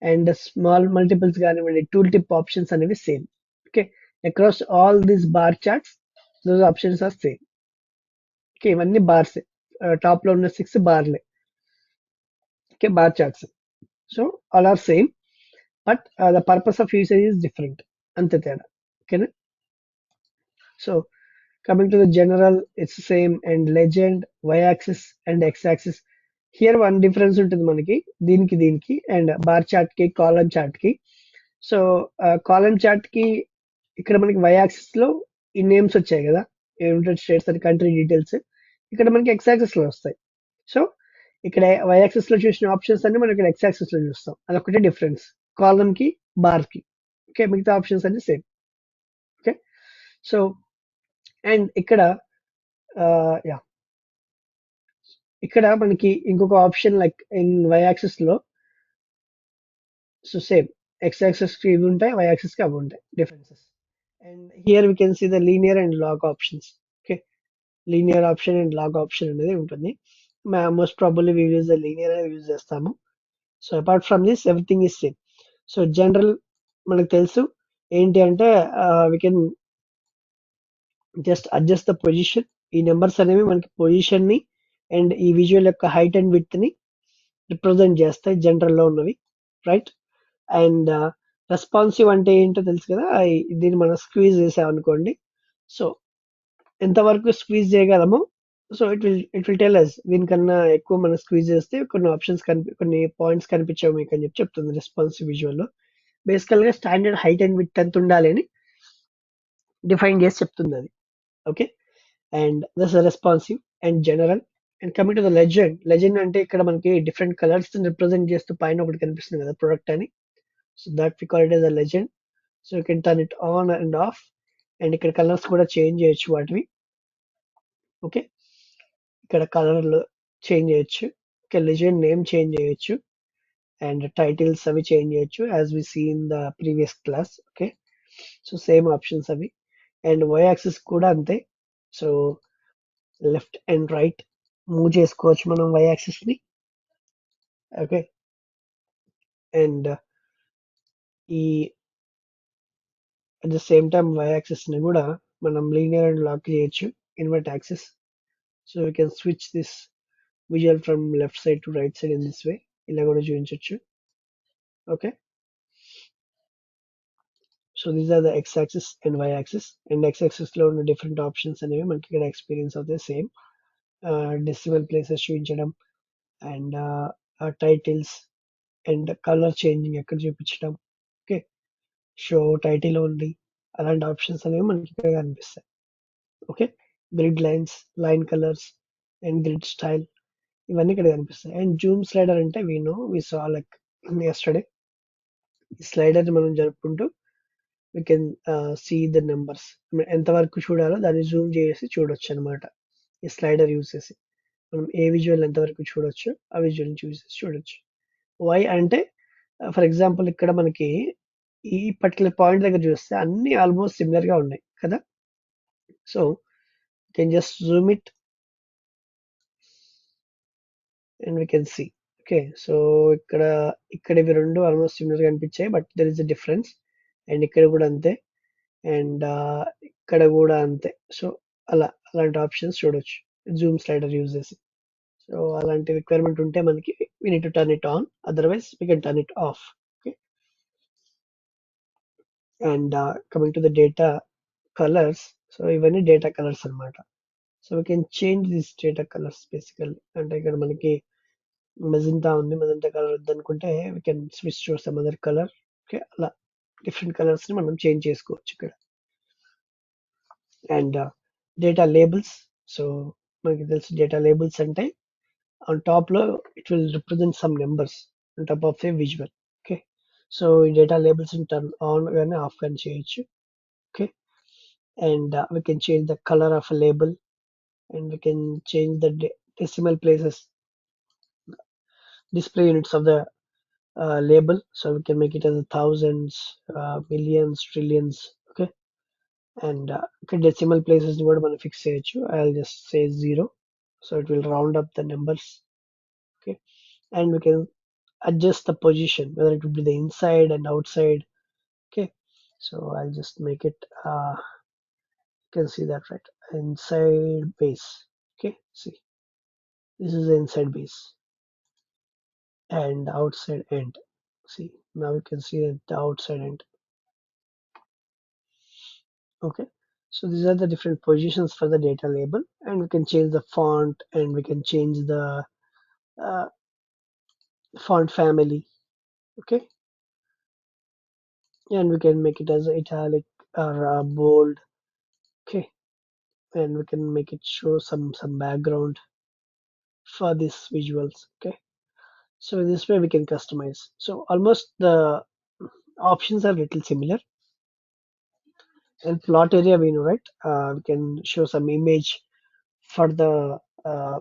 అండ్ స్మాల్ మల్టిపుల్స్ కానివ్వండి, టూల్ టిప్ ఆప్షన్స్ అనేవి same. Okay, across all these bar charts those options are same. Okay, ఇవన్నీ bars, top లో ఉన్న 6 బార్లే. Okay, bar charts. So all are same, but the purpose of usage is different, అంతే తేడా. ఓకేనా. So coming to the general, it's same, and legend, Y axis and X axis. Here one difference ఉంటుంది మనకి దీనికి and bar chart కి, column chart కి. So column chart కి ఇక్కడ మనకి వై యాక్సిస్ లో ఈ నేమ్స్ వచ్చాయి కదా, యునైటెడ్ స్టేట్స్ అని కంట్రీ డీటెయిల్స్. ఇక్కడ మనకి ఎక్స్ యాక్సిస్ లో వస్తాయి. సో ఇక్కడ వై యాక్సిస్ లో చూసిన ఆప్షన్స్ అన్ని మనం ఇక్కడ ఎక్స్ యాక్సిస్ లో చూస్తాం, అదొకటే డిఫరెన్స్ కాలమ్ కి, బార్ కి. ఓకే, మిగతా ఆప్షన్స్ అన్ని సేమ్. ఓకే, సో అండ్ ఇక్కడ యా ఇక్కడ మనకి ఇంకొక option like in y axis లో సో సేమ్ x యాక్సిస్ కి ఇవి ఉంటాయి, y యాక్సిస్ కి అవి ఉంటాయి differences. And here we can see the linear and log options. Okay, linear option and log option అనేది ఉంటుంది. Most probably we use the linear use చేస్తాము. So apart from this everything is same. So general మనకు తెలుసు ఏంటి అంటే we can just adjust the position. ఈ numbers అనేవి మనకి పొజిషన్ ని అండ్ ఈ విజువల్ యొక్క హైట్ అండ్ విడ్త్ ని రిప్రజెంట్ చేస్తాయి జనరల్ లో ఉన్నవి, రైట్. అండ్ రెస్పాన్సివ్ అంటే ఏంటో తెలుసు కదా, దీన్ని మనం స్క్వీజ్ చేసామనుకోండి. సో ఎంతవరకు స్క్వీజ్ చేయగలము, so it will tell us దీనికన్నా ఎక్కువ మనం స్క్వీజ్ చేస్తే కొన్ని ఆప్షన్స్ కొన్ని పాయింట్స్ కనిపించవు మీకు అని చెప్తుంది రెస్పాన్సివ్ విజువల్ లో. బేసికల్ గా స్టాండర్డ్ హైట్ అండ్ విడ్త్ ఎంత ఉండాలి అని డిఫైన్ చేసి చెప్తుంది అది. Okay, and this responsive and general. And coming to the legend అంటే ఇక్కడ మనకి డిఫరెంట్ కలర్స్ రిప్రజెంట్ చేస్తూ పైన ఒకటి కనిపిస్తుంది కదా ప్రొడక్ట్ అని. So that we call it as a legend. So you can turn it on and off. And ఇక్కడ కలర్స్ కూడా చేంజ్ చేయొచ్చు వాటివి. ఓకే, ఇక్కడ కలర్లు చేంజ్ చేయొచ్చు, ఇక్కడ లెజెండ్ నేమ్ చేంజ్ చేయొచ్చు అండ్ టైటిల్స్ అవి చేంజ్ చేయొచ్చు as we see in the previous class. Okay, so same options అవి. అండ్ వై యాక్సిస్ కూడా అంతే. So left and right move చేసుకోవచ్చు మనం వై యాక్సిస్ ని. ఓకే, అండ్ ఈ at the same time Y axis ని కూడా మనం లీనియర్ అండ్ లాక్ చేయొచ్చు invert axis. So we can switch this visual from left side to right side in this way, ఇలా కూడా చూపించవచ్చు. Okay, so these are the X axis and Y axis. And X axis లో ఉన్న different options అనేవి మనకి ఇక్కడ experience అవుతాయి same. Decimal places చూపించడం and titles and colour changing ఎక్కడ చూపించడం. ఓకే, షో టైటిల్ ఓన్లీ, అలాంటి ఆప్షన్స్ అనేవి మనకి ఇక్కడ కనిపిస్తాయి. Okay, grid lines, line colours and grid style ఇవన్నీ ఇక్కడ కనిపిస్తాయి. అండ్ జూమ్ స్లైడర్ అంటే వి సా లైక్ యెస్టర్డే. ఈ స్లైడర్ ని మనం జరుపుకుంటూ we can see the numbers. ఎంతవరకు చూడాలో దాన్ని జూమ్ చేసి చూడొచ్చు అనమాట ఈ స్లైడర్ యూజ్ చేసి. మనం ఏ విజువల్ ఎంతవరకు చూడొచ్చు ఆ విజువల్ చూసి చూడొచ్చు. వై అంటే ఫర్ ఎగ్జాంపుల్ ఇక్కడ మనకి ఈ పర్టికులర్ పాయింట్ దగ్గర చూస్తే అన్ని ఆల్మోస్ట్ సిమిలర్ గా ఉన్నాయి కదా. So can just zoom it and we can see. Okay, so ఇక్కడ ఇవి రెండు ఆల్మోస్ట్ సిమిలర్ గా అనిపించాయి but there is a difference. And ఇక్కడ కూడా అంతే అండ్ ఇక్కడ కూడా అంతే. సో అలాంటి ఆప్షన్స్ చూడొచ్చు జూమ్ స్లైడర్ యూజ్ చేసి. సో అలాంటి రిక్వైర్మెంట్ ఉంటే మనకి we need to turn it on, otherwise we can turn it of. Okay, and coming to the data colours. So ఇవన్నీ డేటా కలర్స్ అన్నమాట. So we can change this data colours basically. అంటే ఇక్కడ మనకి magenta ఉంది, magenta colour వద్దనుకుంటే we can switch to some other colour. Okay, అలా different colours ని మనం చేంజ్ చేసుకోవచ్చు ఇక్కడ. And data labels. సో మనకి తెలుసు డేటా లేబుల్స్ అంటే on top లో it will represent some numbers on top of a visual. Okay, so ఈ data labels ని turn on గానీ ఆఫ్ గానీ చేయొచ్చు. Okay, and we can change the color of a label and we can change the decimal places, display units of the label. So we can make it as thousands, millions, trillions. Okay, and decimal places ని కూడా మనం fix చేయొచ్చు. I'll just say 0, so it will round up the numbers. Okay, and we can adjust the position whether it would be the inside and outside. Okay, so I'll just make it you can see that, right? Inside base. Okay, see, this is the inside base and outside end. See, now you can see the outside end. Okay, so these are the different positions for the data label, and we can change the font and we can change the uh, font family. Okay, and we can make it as italic or bold. Okay, and we can make it show some background for these visuals. Okay, so this way we can customize. So almost the options are little similar. And plot area we know, right? We can show some image for the uh,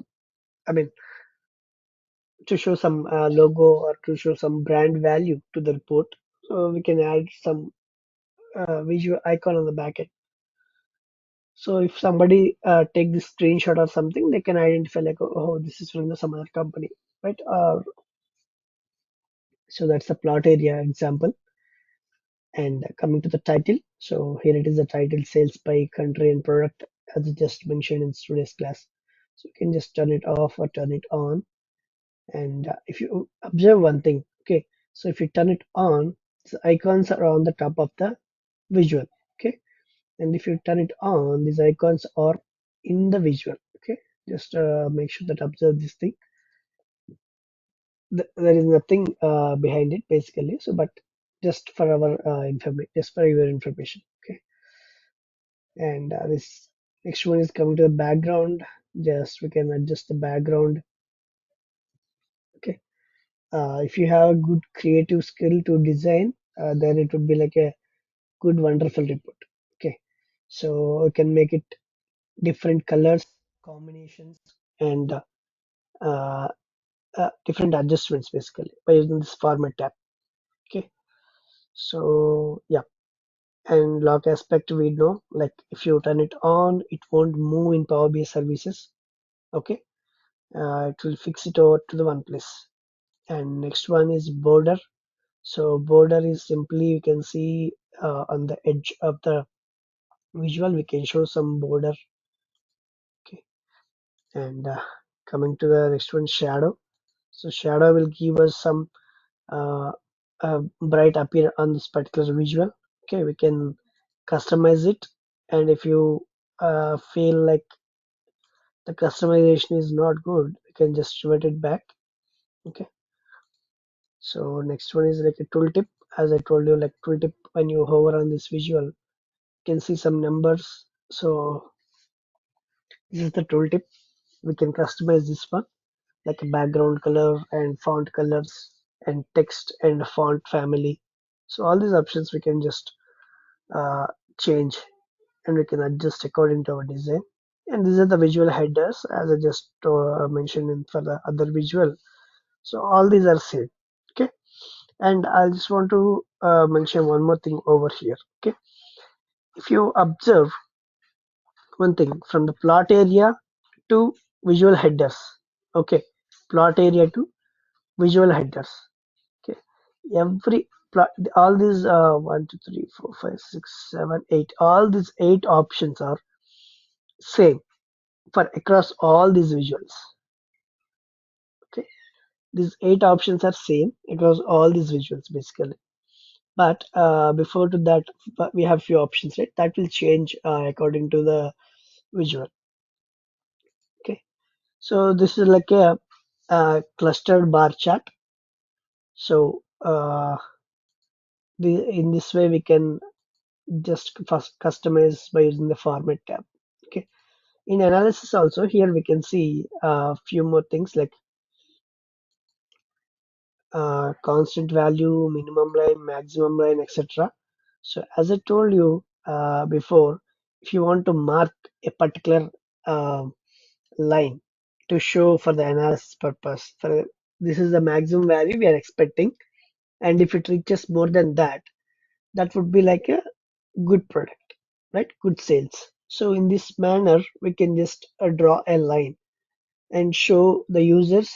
I mean to show some logo or to show some brand value to the report. So we can add some visual icon on the back end. So if somebody take this screenshot or something, they can identify like, oh, this is from the some other company, right? So that's the plot area example. And coming to the title, so here it is the title, sales by country and product, as I just mentioned in today's class. So you can just turn it off or turn it on. And if you observe one thing, okay, so if you turn it on, the icons are on the top of the visual, okay, and if you turn it on, these icons are in the visual, okay. Just make sure that observe this thing. There is nothing behind it basically, so but just for our information, just for your information, okay. And this next one is coming to the background. Just we can adjust the background, okay. If you have a good creative skill to design, then it would be like a good wonderful report, okay. So you can make it different colors combinations and uh, different adjustments basically by using this format tab, okay. So yeah, and lock aspect we know, like if you turn it on, it won't move in Power BI services, okay. It will fix it over to the one place. And next one is border. So border is simply, you can see on the edge of the visual we can show some border, okay. And coming to the next one, shadow. So shadow will give us some uh, bright appear on this particular visual, okay. We can customize it, and if you feel like the customization is not good, we can just revert it back, okay. So next one is like a tooltip. As I told you, like tooltip, when you hover on this visual, you can see some numbers. So this is the tooltip. We can customize this one, like a background color and font colors and text and font family. So all these options we can just uh, change, and we can adjust according to our design. And these are the visual headers, as I just mentioned for the other visual. So all these are same, okay. And I just want to mention one more thing over here, okay. If you observe one thing from the plot area to visual headers, okay, plot area to visual headers, okay. Every plot, all these 1 2 3 4 5 6 7 8, all these 8 options are same for across all these visuals, okay. These 8 options are same across all these visuals basically. But before to that, we have few options, right? That will change according to the visual, okay. So this is like a clustered bar chart. So in this way we can just first customize by using the format tab, okay. In analysis also, here we can see a few more things like constant value, minimum line, maximum line, etc. So as I told you before, if you want to mark a particular uh, line to show for the analysis purpose, for this is the maximum value we are expecting, and if it reaches more than that, that would be like a good product, right? Good sales. So in this manner, we can just draw a line and show the users,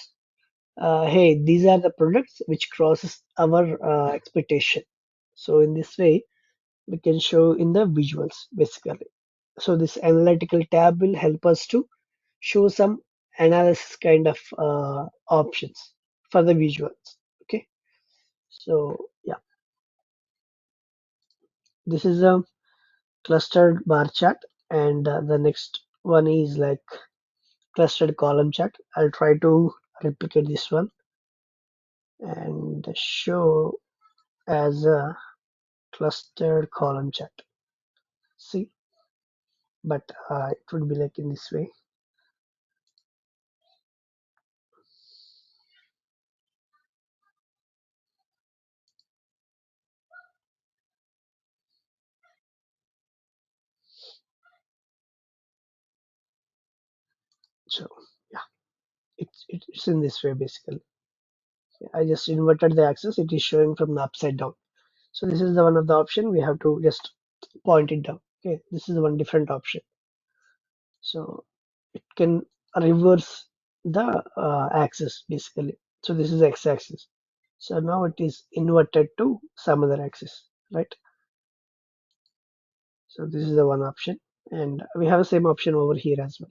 hey, these are the products which crosses our expectation. So in this way, we can show in the visuals basically. So this analytical tab will help us to show some analysis kind of options for the visuals, okay. So yeah, this is a clustered bar chart, and the next one is like clustered column chart. I'll try to replicate this one and show as a clustered column chart. See, but it would be like in this way. So yeah, it's in this way basically. I just inverted the axis. It is showing from the upside down. So this is the one of the option. We have to just point it down. Okay, this is one different option. So it can reverse the axis basically. So this is x-axis. So now it is inverted to some other axis, right? So this is the one option, and we have the same option over here as well.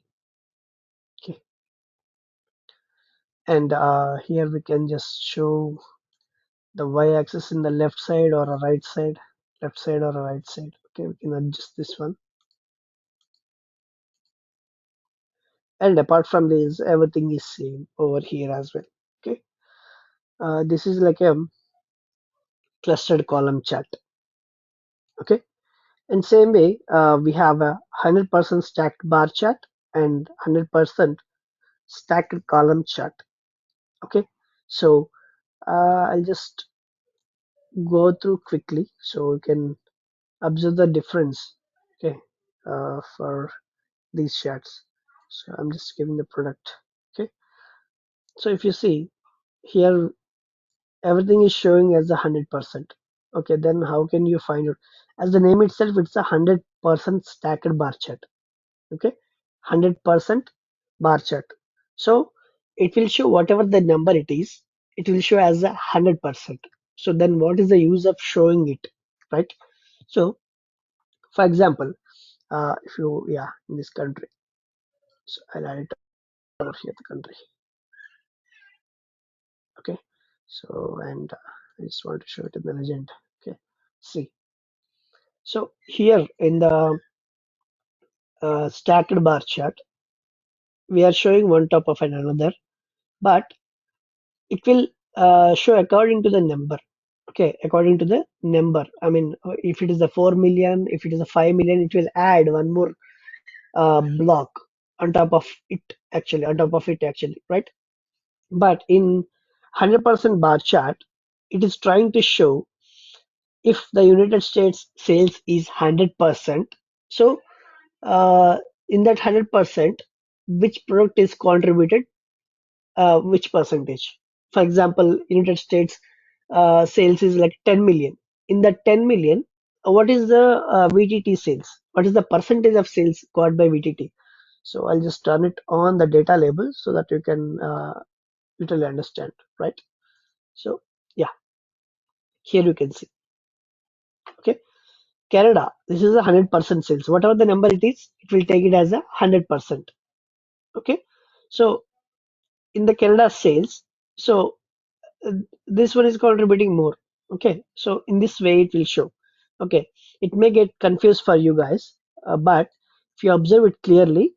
Okay, and here we can just show the y-axis in the left side or a right side, left side or a right side. Okay, we can adjust this one. And apart from this, everything is same over here as well. Okay, this is like a clustered column chart. Okay, and same way, we have a 100% stacked bar chart and 100% stacked column chart. Okay, so I'll just go through quickly so we can observe the difference. Okay, for these charts. So I'm just giving the product. Okay, so if you see here, everything is showing as 100%. Okay, then how can you find it? As the name itself, it's a 100% stacked bar chart. Okay, 100% bar chart. So it will show whatever the number it is, it will show as a 100%. So then what is the use of showing it, right? So for example, if you, yeah, in this country, so I'll add it over here, the country. Okay, so and I just want to show it in the legend. Okay, see, so here in the stacked bar chart, we are showing one top of another, but it will show according to the number. Okay, according to the number. I mean, if it is a 4 million, if it is a 5 million, it will add one more block on top of it, actually, right? But in 100% bar chart, it is trying to show if the United States sales is 100%. So in that 100%, which product is contributed, which percentage? For example, United States sales is like 10 million. In that 10 million, what is the VTT sales? What is the percentage of sales got by VTT? So I'll just turn it on the data label so that you can literally understand, right? So yeah, here you can see. Okay, Canada, this is a 100% sales. Whatever the number it is, it will take it as a 100%. Okay, so in the Canada sales, so uh, this one is contributing more. Okay, so in this way it will show. Okay, it may get confused for you guys, but if you observe it clearly,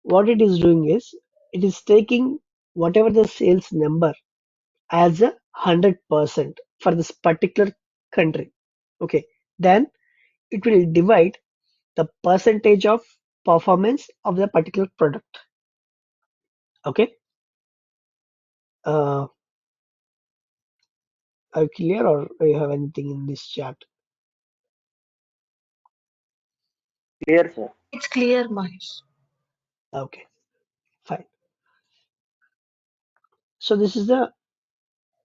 what it is doing is it is taking whatever the sales number as a 100% for this particular country. Okay, then it will divide the percentage of performance of the particular product. Okay, are you clear, or do you have anything in this chart? Clear, sir. It's clear, Mahesh. Okay, fine. So this is the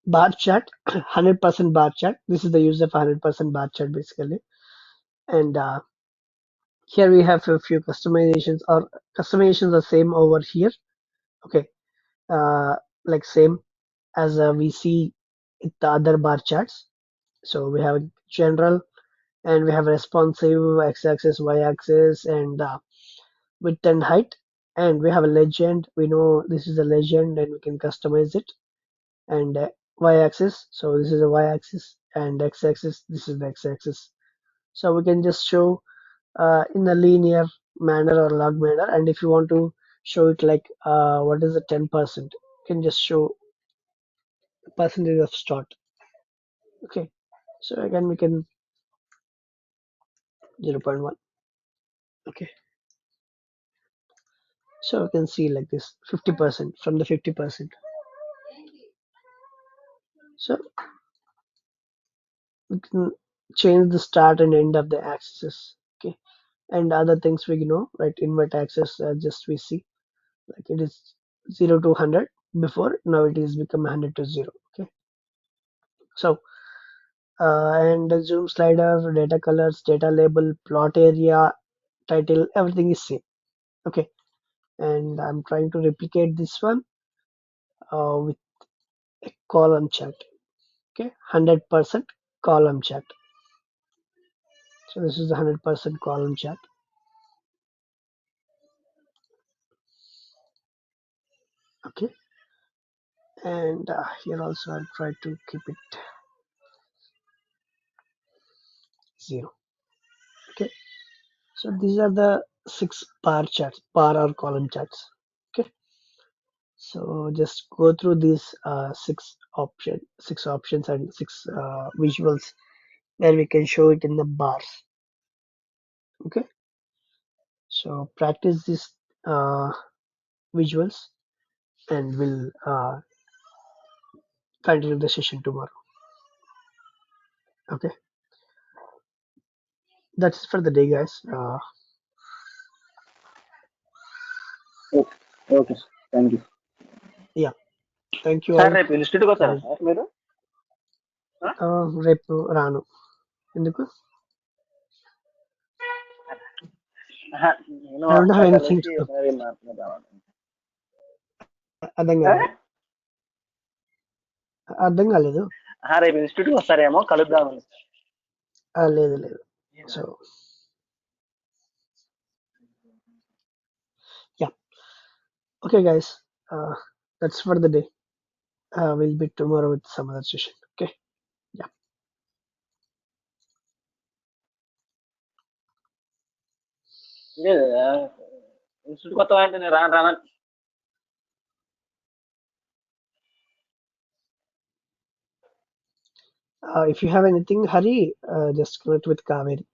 bar chart, 100% bar chart. This is the use of 100% bar chart basically. And here we have a few customizations, or customizations are same over here. Okay, like same as we see with the other bar charts. So we have general, and we have responsive, x-axis, y-axis, and width and height. And we have a legend. We know this is a legend, and we can customize it. And y-axis. So this is a y-axis, and x-axis. This is the x-axis. So we can just show in a linear manner or log manner. And if you want to show it like what is the 10%, you can just show percentage of start. Okay. So again we can 0.1. Okay. So you can see like this 50% from the 50%. So we can change the start and end of the axis. Okay. And other things we know, right? Invert axis, just we see like it is 0 to 100 before, now it is become 100 to 0. Okay. So and the zoom slider, data colors, data label, plot area, title, everything is same. Okay, and I'm trying to replicate this one with a column chart. Okay, 100% column chart. So this is the 100% column chart. Okay, and here also I'll try to keep it 0. Okay, so these are the 6 bar charts, bar or column charts. Okay, so just go through these 6 options and 6 visuals where we can show it in the bars. Okay, so practice these visuals and we'll continue the session tomorrow. Okay, that's it for the day, guys. Okay okay thank you Yeah, thank you sir all. రేపు ఇన్స్టిట్యూట్కి వస్తారా Have sir మీరు రేపు రాను ఎందుకు నేను I don't వస్తా have anything కలిసి to do. ఒకసారి మాట్లాడదాం అర్థం కాలేదు అర్థం కాలేదు రేపు ఇన్స్టిట్యూట్కి వస్తారేమో కలుద్దామని లేదు లేదు so yeah, okay guys, that's for the day. We'll be tomorrow with some other session. Okay, yeah. Institute కొత్త అంటే నేను రాను రాను If you have anything, Hari, just connect with Kaveri.